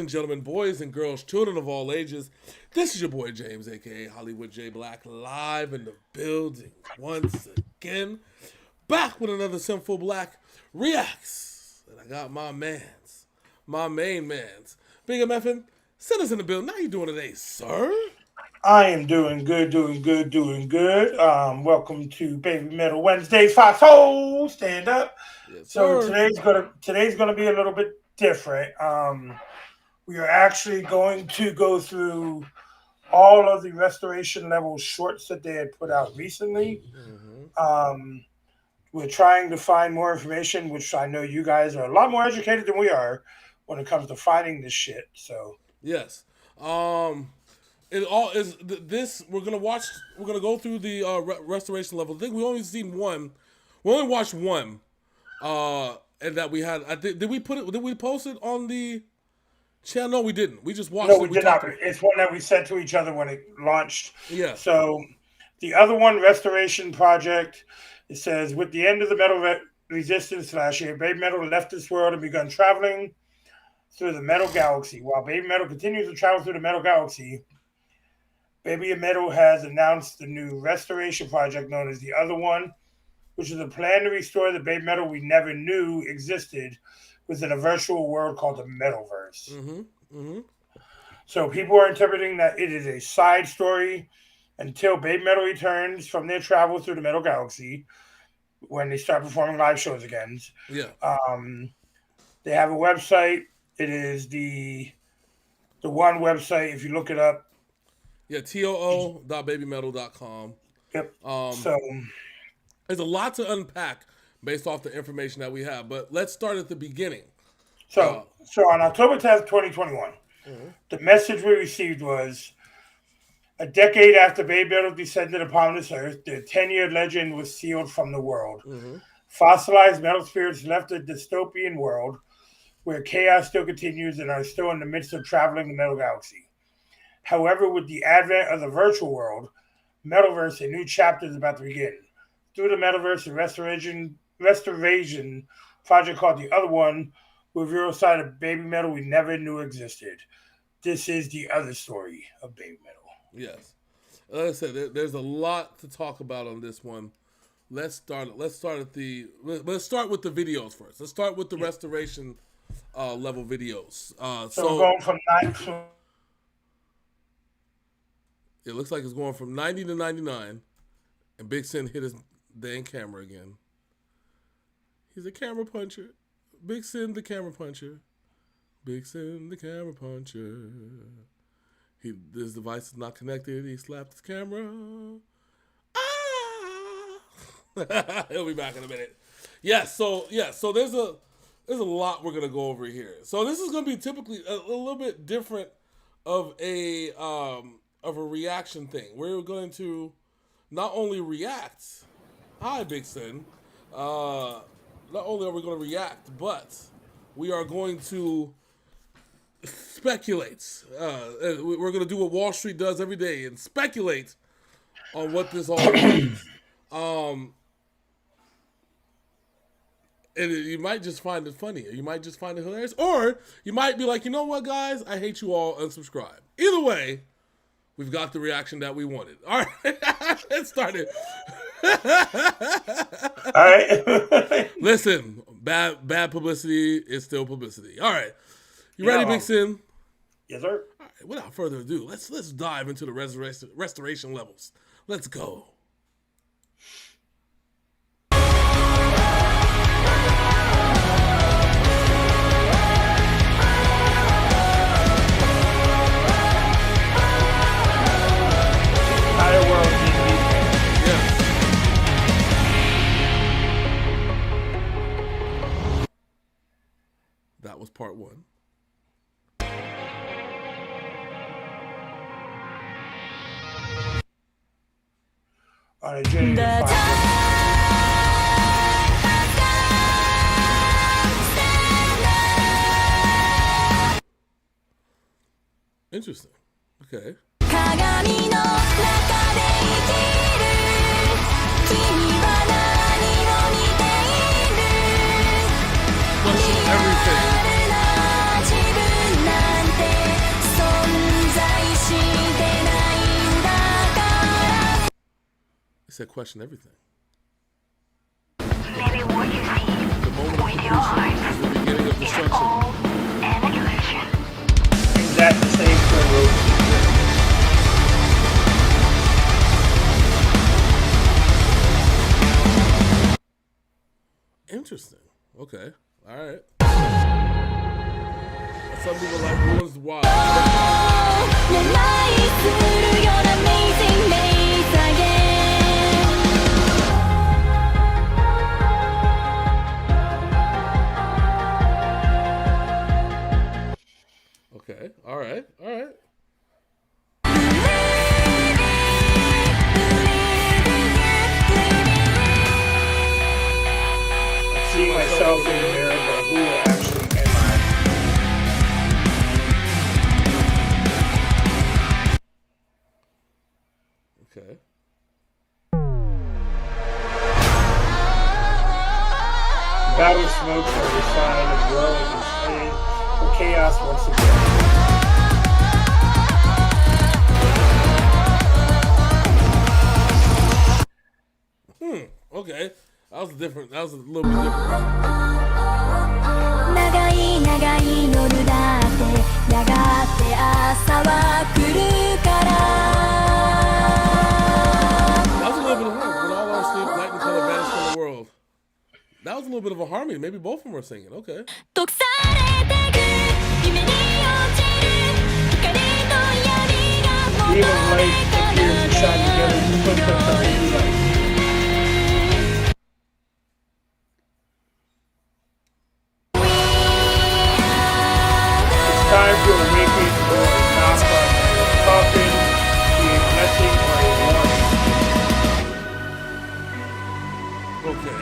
and gentlemen, boys and girls, children of all ages, this is your boy James, aka Hollywood J Black, live in the building once again. Back with another Synful Blaq reacts. And I got my main mans. Big MFN, send us in the building. How you doing today, sir? I am doing good. Welcome to Baby Metal Wednesdays. Foxhole, stand up. Yes, so sir. today's gonna be a little bit different. We are actually going to go through all of the restoration level shorts that they had put out recently. We're trying to find more information, which I know you guys are a lot more educated than we are when it comes to finding this shit. So yes. It all is this. We're gonna go through the restoration level. I think we only seen one. We only watched one. And that we had. I think did we post it on the channel? No, we didn't. We just watched it. No, we did not. It's one that we sent to each other when it launched. Yeah. So the other one, Restoration Project, it says, with the end of the metal resistance last year, Baby Metal left this world and begun traveling through the metal galaxy. While Baby Metal continues to travel through the metal galaxy, Baby Metal has announced the new restoration project known as The Other One, which is a plan to restore the Baby Metal we never knew existed within a virtual world called the Metalverse. So people are interpreting that it is a side story until Baby Metal returns from their travel through the metal galaxy when they start performing live shows again. Yeah. They have a website. It is the one website, if you look it up. Yeah, too.babymetal.com. Yep. So there's a lot to unpack based off the information that we have, but let's start at the beginning. So on October 10th, 2021, the message we received was, a decade after Baby Metal descended upon this earth, their 10-year legend was sealed from the world. Fossilized metal spirits left a dystopian world where chaos still continues and are still in the midst of traveling the metal galaxy. However, with the advent of the virtual world, Metalverse, a new chapter is about to begin. Through the Metaverse, a restoration project called The Other One will reveal a side of Baby Metal we never knew existed. This is the other story of Baby Metal. Yes. Like I said, there's a lot to talk about on this one. Let's start with the videos first. Let's start with the restoration level videos. So we're going from 9 to... It looks like it's going from 90 to 99. And Big Sin hit his dang camera again. He's a camera puncher. Big Sin, the camera puncher. Big Sin, the camera puncher. His device is not connected. He slapped his camera. Ah! He'll be back in a minute. So there's a lot we're gonna go over here. So this is gonna be typically a little bit different of a reaction thing. We're going to not only react. Hi, Big Sin. Not only are we going to react, but we are going to speculate. We're going to do what Wall Street does every day and speculate on what this all means. And you might just find it funny, or you might just find it hilarious, or you might be like, you know what, guys, I hate you all, unsubscribe. Either way, we've got the reaction that we wanted. All right, let's start it. All right. Listen, bad publicity is still publicity. All right, you ready, Big Sin? Yes, sir. All right, without further ado, let's dive into the restoration levels. Let's go. That was part one. On a journey to find Interesting. Okay. Question everything. said question everything. Maybe what you see The moment of with your completion eyes is the beginning of is destruction. all an illusion. Is that the same for Interesting. Okay. All right. Some people like ruins wild. Okay. All right. All right. see myself in the mirror, but who actually am I? Okay. Battle smokes are a sign of world is headed for chaos once again. Okay. That was different. That was a little bit different. 長い長い夜だってやがて朝は来るから That was a little bit of when all our sleep, light and color vanish from the world. That was a little bit of a harmony. Maybe both of them were singing. Okay. 溶かされてく夢に落ちる光と闇が Even light appears to shine together to put them in light. It's time to awaken or not from a coffin, be a blessing or a warning. Okay.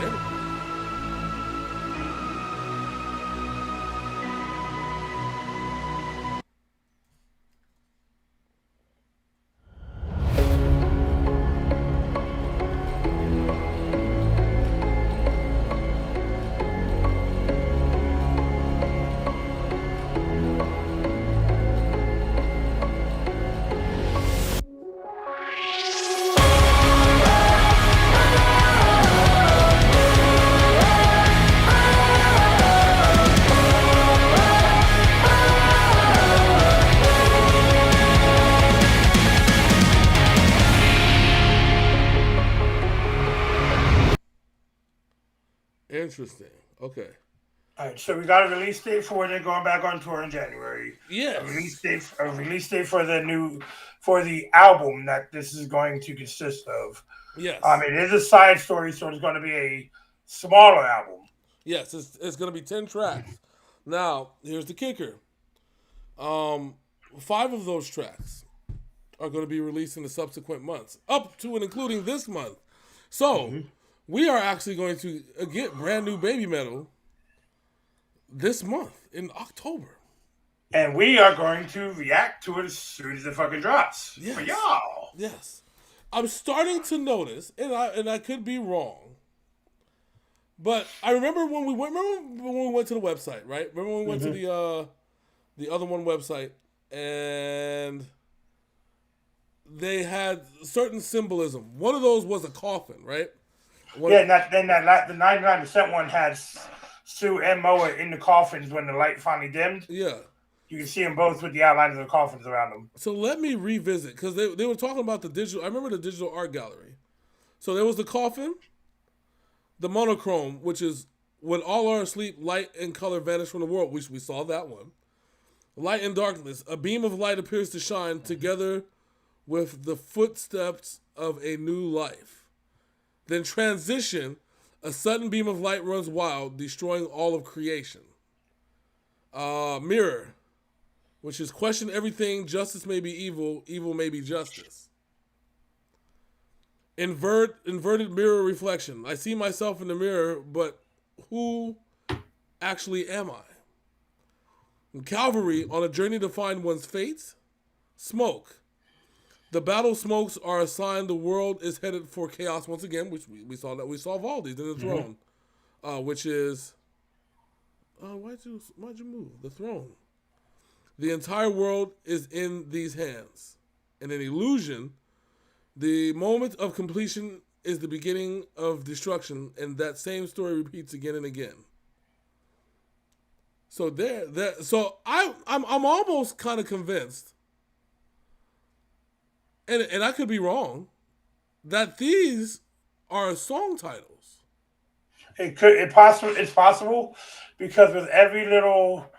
Interesting. Okay. All right, so we got a release date for it. They're going back on tour in January. Yes. A release date for the album that this is going to consist of. Yes. It is a side story, so it's going to be a smaller album. Yes, it's going to be 10 tracks. Now, here's the kicker. 5 of those tracks are going to be released in the subsequent months, up to and including this month. So, we are actually going to get brand new Baby Metal this month in October. And we are going to react to it as soon as it fucking drops. Yes. For y'all. Yes. I'm starting to notice, and I could be wrong, but I remember when we went to the website, right? Remember when we went to the other one website, and they had certain symbolism. One of those was a coffin, right? The 99% one had Sue and Moa in the coffins when the light finally dimmed. Yeah. You can see them both with the outlines of the coffins around them. So let me revisit, because they were talking about the digital. I remember the digital art gallery. So there was the coffin, the monochrome, which is when all are asleep, light and color vanish from the world. We saw that one. Light and darkness. A beam of light appears to shine together with the footsteps of a new life. Then transition. A sudden beam of light runs wild, destroying all of creation. Mirror, which is question everything. Justice may be evil, evil may be justice. Inverted mirror reflection. I see myself in the mirror, but who actually am I? And Calvary, on a journey to find one's fate. Smoke. The battle smokes are a sign the world is headed for chaos once again, which we saw that. We saw Valdi's in the throne, which is... why'd you move? The throne. The entire world is in these hands. And an illusion, the moment of completion is the beginning of destruction, and that same story repeats again and again. So so I'm almost kind of convinced, and I could be wrong, that these are song titles. It's possible because with every little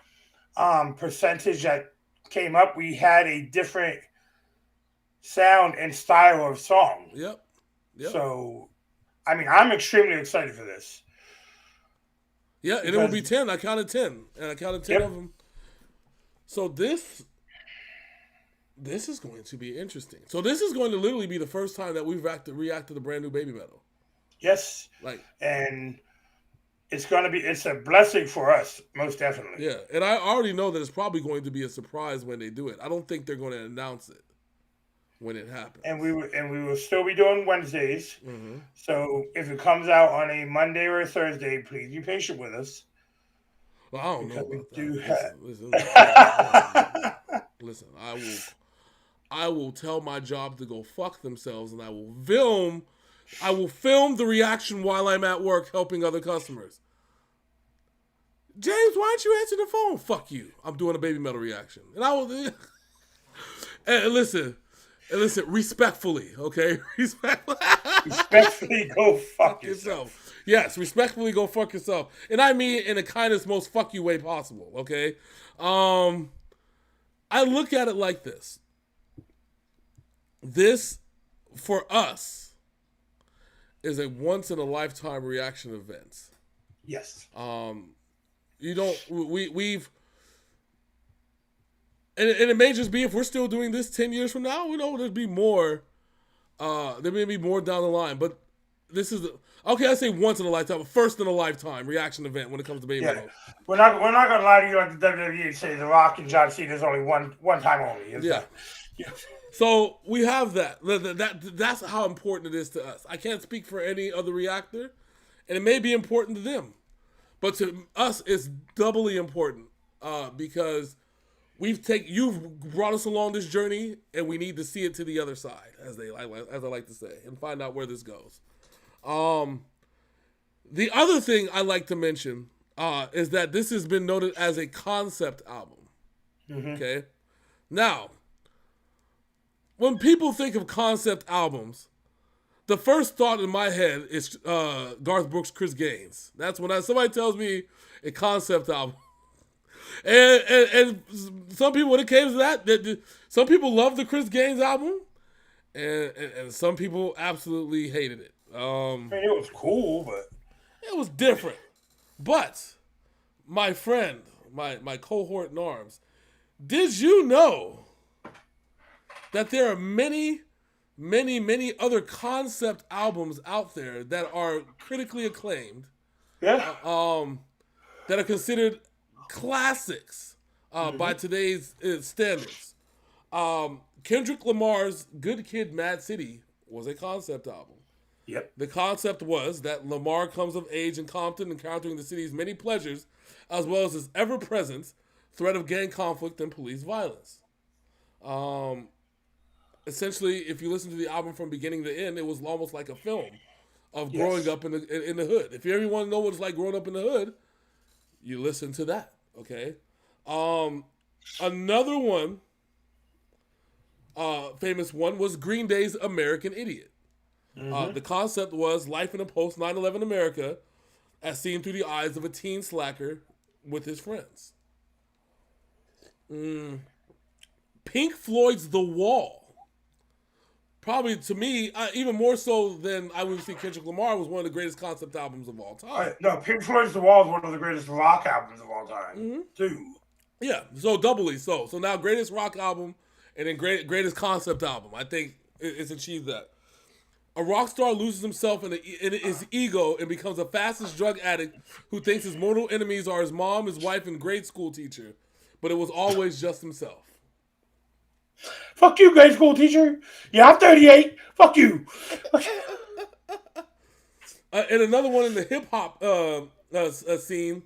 percentage that came up, we had a different sound and style of song. Yep. So, I mean, I'm extremely excited for this. Yeah, and it will be 10. I counted 10. And I counted 10 of them. So this is going to be interesting. So this is going to literally be the first time that we've reacted to brand new BABYMETAL. Yes. And it's a blessing for us, most definitely. Yeah, and I already know that it's probably going to be a surprise when they do it. I don't think they're going to announce it when it happens. And we will still be doing Wednesdays. Mm-hmm. So if it comes out on a Monday or a Thursday, please be patient with us. Well, I don't know about that. Listen, I will tell my job to go fuck themselves, and I will film the reaction while I'm at work helping other customers. James, why don't you answer the phone? Fuck you. I'm doing a BABYMETAL reaction. And I will and listen, respectfully, okay? Respectfully go fuck yourself. Yes, respectfully go fuck yourself. And I mean in the kindest, most fuck you way possible, okay? I look at it like this. This, for us, is a once-in-a-lifetime reaction event. Yes. We've... And it may just be if we're still doing this 10 years from now, there'd be more. There may be more down the line. But this is I say once in a lifetime, first in a lifetime reaction event when it comes to BABYMETAL. Yeah. We're not gonna lie to you like the WWE say The Rock and John Cena is only one time only. Yeah. So we have that. That's how important it is to us. I can't speak for any other reactor, and it may be important to them, but to us it's doubly important because you've brought us along this journey, and we need to see it to the other side, as I like to say, and find out where this goes. The other thing I like to mention is that this has been noted as a concept album. Mm-hmm. Okay, now when people think of concept albums, the first thought in my head is Garth Brooks, Chris Gaines. That's when somebody tells me a concept album. And some people, when it came to that, some people love the Chris Gaines album, and some people absolutely hated it. I mean, it was cool, but it was different. But my friend, my cohort in arms, did you know that there are many, many, many other concept albums out there that are critically acclaimed? Yeah. That are considered classics by today's standards. Kendrick Lamar's Good Kid, Mad City was a concept album. Yep. The concept was that Lamar comes of age in Compton, encountering the city's many pleasures, as well as its ever-present threat of gang conflict and police violence. Essentially, if you listen to the album from beginning to end, it was almost like a film of growing up in the hood. If you ever want to know what it's like growing up in the hood, you listen to that. Okay. Another one, famous one, was Green Day's American Idiot. The concept was life in a post 9/11 America as seen through the eyes of a teen slacker with his friends. Pink Floyd's The Wall. Probably, to me, even more so than I would see Kendrick Lamar, was one of the greatest concept albums of all time. No, Pink Floyd's The Wall is one of the greatest rock albums of all time, too. Yeah, so doubly so. So now greatest rock album and then greatest concept album. I think it's achieved that. A rock star loses himself in his ego and becomes a fastest drug addict who thinks his mortal enemies are his mom, his wife, and grade school teacher. But it was always just himself. Fuck you, grade school teacher. Yeah, I'm 38. Fuck you. And another one in the hip-hop scene,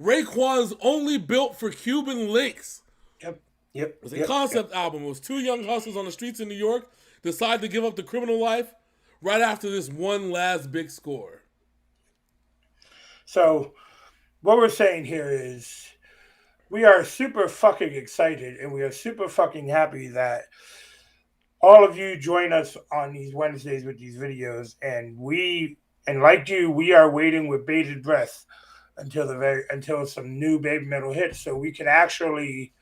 Raekwon's Only Built for Cuban Links. Yep. It was a concept album. It was two young hustlers on the streets in New York decide to give up the criminal life, right after this one last big score. So what we're saying here is we are super fucking excited and we are super fucking happy that all of you join us on these Wednesdays with these videos, and like you, we are waiting with bated breath until some new baby metal hits, so we can actually,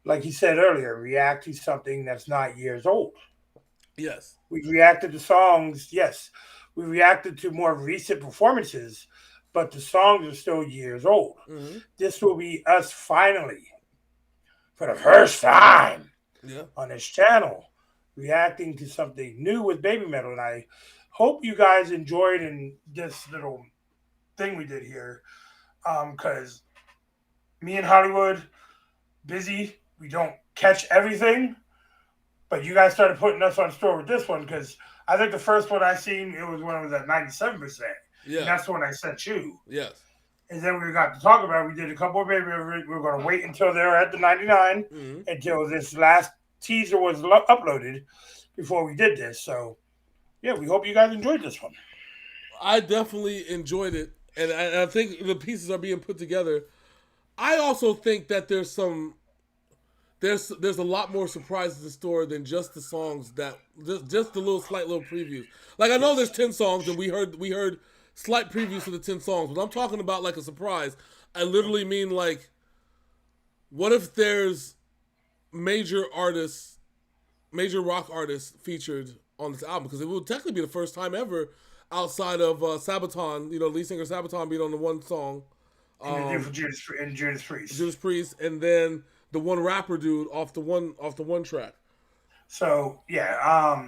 like he said earlier, react to something that's not years old. Yes. We reacted to songs, yes. We reacted to more recent performances, but the songs are still years old. Mm-hmm. This will be us finally, for the first time, on this channel, reacting to something new with baby metal. And I hope you guys enjoyed this little thing we did here, because me and Hollywood, busy, we don't catch everything, but you guys started putting us on store with this one, because I think the first one I seen, it was when it was at 97%. Yeah. And that's the one I sent you. Yes. And then we got to talk about it. We did a couple of baby. We were going to wait until they were at the 99, until this last teaser was uploaded before we did this. So, yeah, we hope you guys enjoyed this one. I definitely enjoyed it, and I think the pieces are being put together. I also think that there's a lot more surprises in store than just the songs that just the slight little previews. Like, I know there's 10 songs, and we heard slight previews for the 10 songs, but I'm talking about like a surprise. I literally mean, like, what if there's major rock artists featured on this album? Because it will technically be the first time ever outside of Sabaton, lead singer Sabaton being on the one song. Judas Priest. Judas Priest, and then the one rapper dude off the one track. So yeah,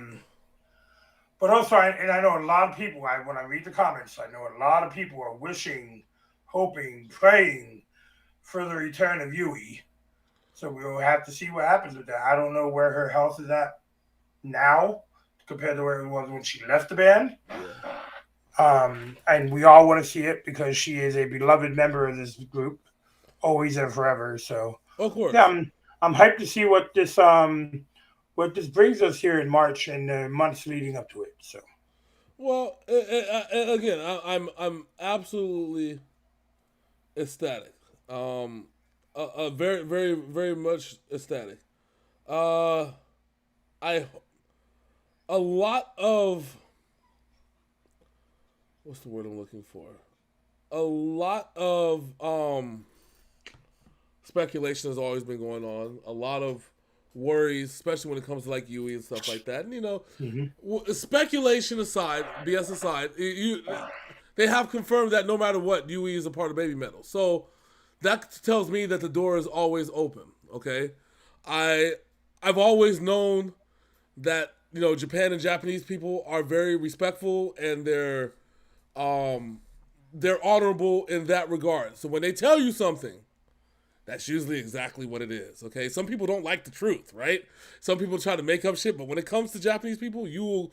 but also, I know a lot of people. When I read the comments, I know a lot of people are wishing, hoping, praying for the return of Yui. So we'll have to see what happens with that. I don't know where her health is at now compared to where it was when she left the band. And we all want to see it because she is a beloved member of this group, always and forever. So, of course, yeah, I'm hyped to see what this brings us here in March and the months leading up to it. So, well, again, I'm absolutely ecstatic. Very, very, very much ecstatic. A lot of, what's the word I'm looking for? A lot of speculation has always been going on. A lot of worries, especially when it comes to like Yui and stuff like that. And speculation aside, BS aside, they have confirmed that no matter what, Yui is a part of Baby Metal. So that tells me that the door is always open. Okay, I've always known that Japan and Japanese people are very respectful and they're honorable in that regard. So when they tell you something, that's usually exactly what it is, okay? Some people don't like the truth, right? Some people try to make up shit, but when it comes to Japanese people, you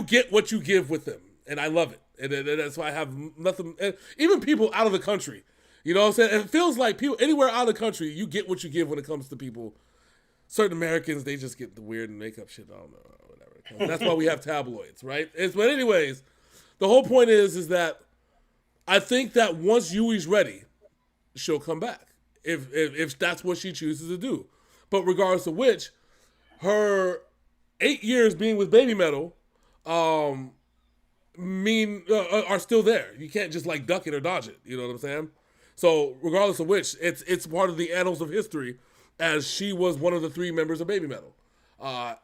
get what you give with them, and I love it. And that's why I have nothing, and even people out of the country, you know what I'm saying? It feels like people anywhere out of the country, you get what you give when it comes to people. Certain Americans, they just get the weird and make up shit, I don't know, whatever. That's why we have tabloids, right? But anyways, the whole point is that I think that once Yui's ready, she'll come back. If that's what she chooses to do. But regardless of which, her 8 years being with Baby Metal are still there. You can't just like duck it or dodge it. You know what I'm saying? So regardless of which, it's part of the annals of history as she was one of the 3 members of Baby Metal.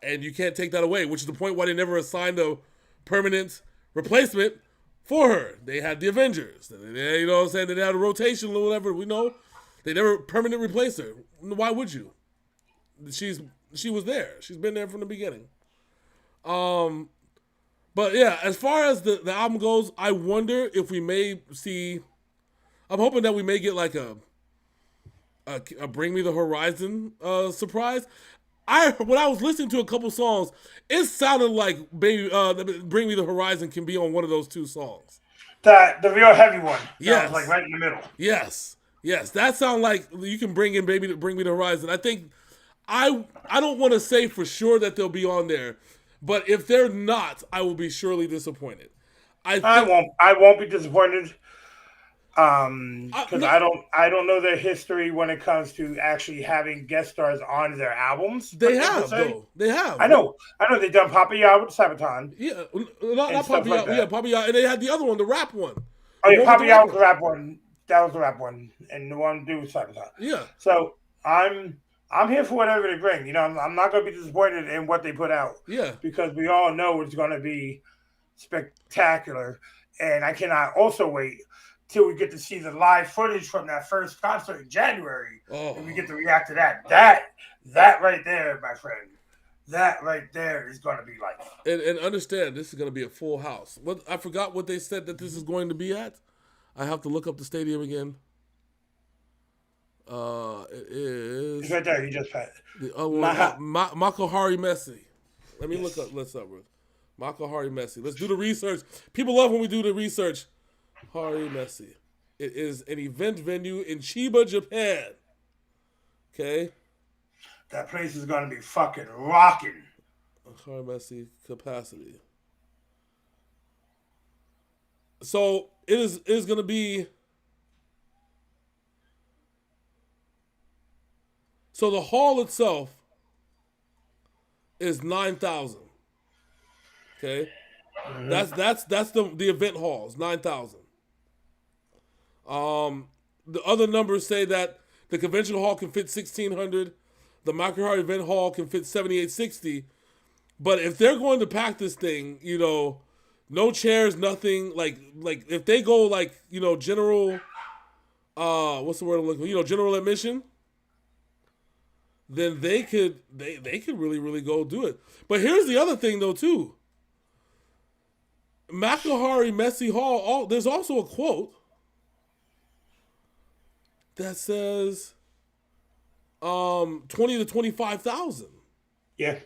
And you can't take that away, which is the point why they never assigned a permanent replacement for her. They had the Avengers. You know what I'm saying? They had a rotation or whatever. We know. They never permanent replaced her. Why would you? She was there. She's been there from the beginning. But yeah, as far as the album goes, I wonder if we may see. I'm hoping that we may get like a Bring Me the Horizon surprise. When I was listening to a couple songs, it sounded like Bring Me the Horizon can be on one of those 2 songs. The real heavy one. Yes. Like right in the middle. Yes, that sounds like you can bring Me the Horizon. I think I don't want to say for sure that they'll be on there, But if they're not, I will be surely disappointed. I won't be disappointed. Because I don't know their history when it comes to actually having guest stars on their albums. They have though. They have. I know. They've done Papillon with Sabaton. Yeah, not Papillon. Yeah, Papillon, and they had the other one, the rap one. Oh yeah, Papillon was the rap one. That was the rap one, and the one dude was Sabaton. Yeah. So I'm here for whatever they bring. You know, I'm not going to be disappointed in what they put out. Yeah. Because we all know it's going to be spectacular, and I cannot also wait till we get to see the live footage from that first concert in January, and we get to react to that. That right there, my friend, that right there is going to be life. And understand, this is going to be a full house. What I forgot what they said that this is going to be at. I have to look up the stadium again. It is. It's right there. You just had Makuhari Messi. Let me look up. Let's up with Makuhari Messi. Let's do the research. People love when we do the research. Hari Messi. It is an event venue in Chiba, Japan. Okay. That place is going to be fucking rocking. Hari Messi capacity. So it is going to be. So the hall itself is 9,000. Okay. That's the event hall. It's 9,000. The other numbers say that the convention hall can fit 1,600. The Makuhari event hall can fit 7,860. But if they're going to pack this thing, you know, no chairs, nothing, like if they go like, you know, general, what's the word I'm looking for? You know, general admission, then they could really, really go do it. But here's the other thing though too. Makuhari Messi Hall, there's also a quote that says 20 to 25,000. Yeah.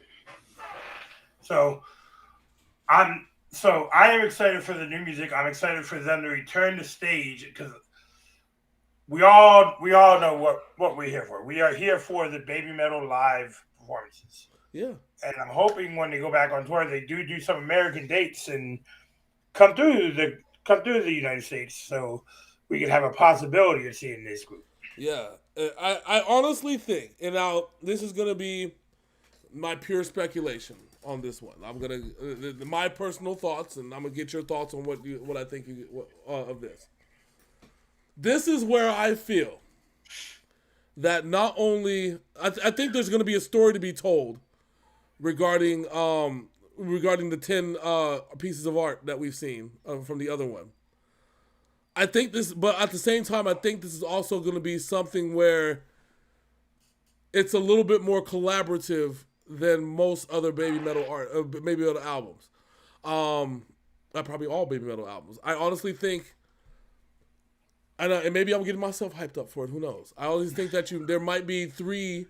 So I am excited for the new music. I'm excited for them to return to stage because we all know what we're here for. We are here for the BABYMETAL live performances. Yeah. And I'm hoping when they go back on tour, they do some American dates and come through the United States, so we can have a possibility of seeing this group. Yeah, I honestly think, and now this is gonna be my pure speculation on this one. I'm gonna my personal thoughts, and I'm gonna get your thoughts on what I think of this. This is where I feel that not only I think there's gonna be a story to be told regarding the 10 pieces of art that we've seen from the other one. I think this, but at the same time, I think this is also going to be something where it's a little bit more collaborative than most other BABYMETAL art, BABYMETAL albums. Probably all BABYMETAL albums. I honestly think, and maybe I'm getting myself hyped up for it. Who knows? I always think that there might be 3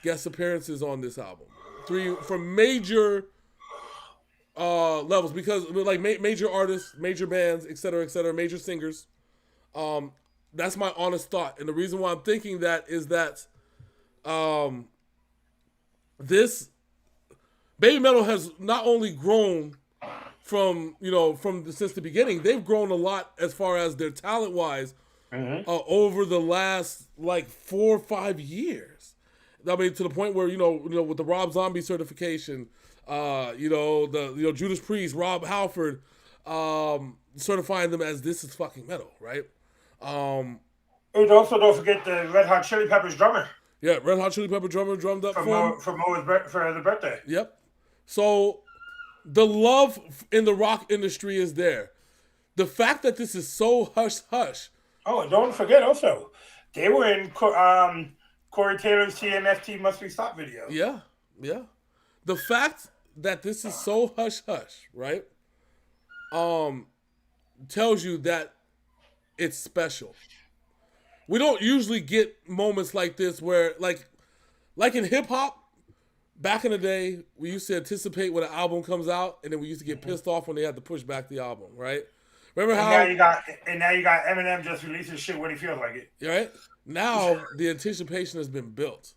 guest appearances on this album, 3 from major levels, because like major artists, major bands, etc., major singers. That's my honest thought, and the reason why I'm thinking that is that this BABYMETAL has not only grown since the beginning, they've grown a lot as far as their talent wise over the last like 4 or 5 years. I mean, to the point where with the Rob Zombie certification. Judas Priest, Rob Halford, certifying them as this is fucking metal, right? And also don't forget the Red Hot Chili Peppers drummer. Yeah, Red Hot Chili Pepper drummer drummed up for the birthday. Yep. So the love in the rock industry is there. The fact that this is so hush hush. Oh, and don't forget also, they were in Corey Taylor's CMFT Must Be Stopped video. Yeah, yeah. The fact that this is so hush hush, right? Tells you that it's special. We don't usually get moments like this where, like in hip hop, back in the day, we used to anticipate when an album comes out, and then we used to get pissed off when they had to push back the album, right? Remember how? And now you got Eminem just releasing shit when he feels like it. Right? Now the anticipation has been built.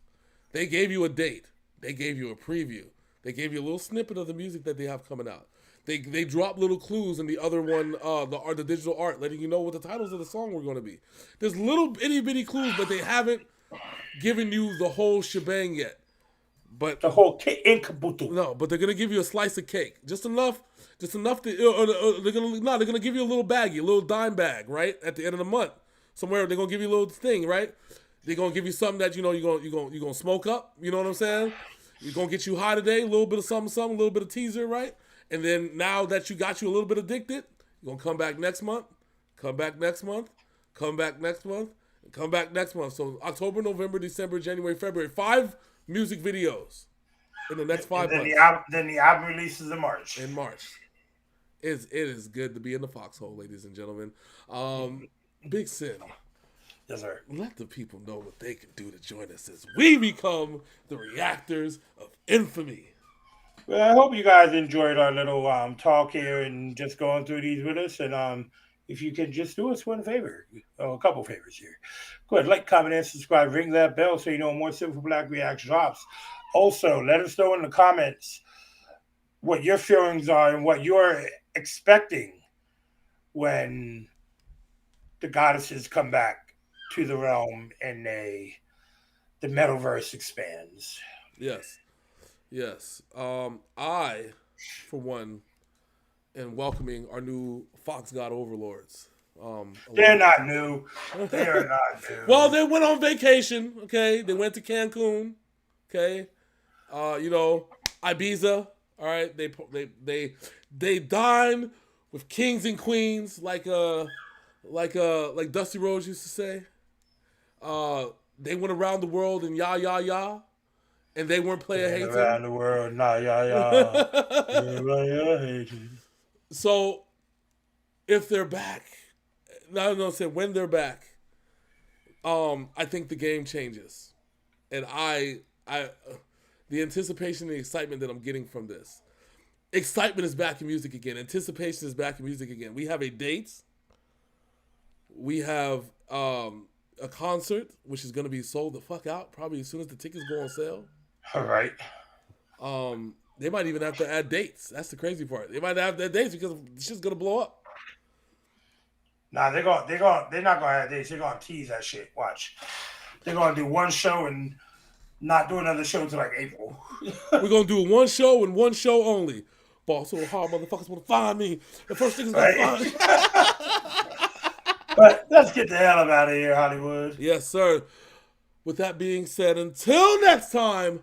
They gave you a date. They gave you a preview. They gave you a little snippet of the music that they have coming out. They drop little clues in the other one, the digital art, letting you know what the titles of the song were going to be. There's little itty bitty clues, but they haven't given you the whole shebang yet. But The whole kit in caboodle. no, but they're gonna give you a slice of cake, just enough to. They're gonna give you a little baggie, a little dime bag, right at the end of the month. Somewhere they're gonna give you a little thing, right? They're gonna give you something that you're gonna smoke up. You know what I'm saying? You're gonna get you high today, a little bit of something, a little bit of teaser, right? And then now that you got you a little bit addicted, you're gonna come back next month, come back next month, come back next month, and come back next month. So October, November, December, January, February, 5 music videos in the next 5 months. Then the album releases in March. In March. It is good to be in the foxhole, ladies and gentlemen. Big Sin. Yes, sir. Let the people know what they can do to join us as we become the reactors of infamy. Well, I hope you guys enjoyed our little talk here and just going through these with us. And if you can just do us one favor, a couple favors here. Go ahead, like, comment, and subscribe. Ring that bell so you know more Synful Blaq Reacts drops. Also, let us know in the comments what your feelings are and what you're expecting when the goddesses come back to the realm and the metaverse expands. Yes. Yes. I, for one, am welcoming our new Fox God overlords. They're not new. They are not new. Well, they went on vacation, okay? They went to Cancun, okay? Ibiza, all right? They dine with kings and queens, like Dusty Rhodes used to say. They went around the world and yah, and they weren't player hating. Around the world, nah, hating. So, if they're back, when they're back, I think the game changes, and the anticipation and the excitement that I'm getting from this. Excitement is back in music again. Anticipation is back in music again. We have a date. We have a concert, which is going to be sold the fuck out probably as soon as the tickets go on sale. All right. They might even have to add dates. That's the crazy part. They might have to add dates because the shit's going to blow up. Nah, they're not gonna add dates. They're gonna tease that shit. Watch. They're gonna do one show and not do another show until like April. We're going to do one show and one show only. Ball so hard, motherfuckers want to find me. The first thing is going to find me. But let's get the hell out of here, Hollywood. Yes, sir. With that being said, until next time,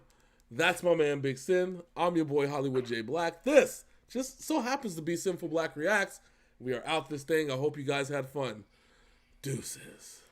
that's my man Big Sin. I'm your boy Hollywood J. Black. This just so happens to be Synful Blaq Reacts. We are out this thing. I hope you guys had fun. Deuces.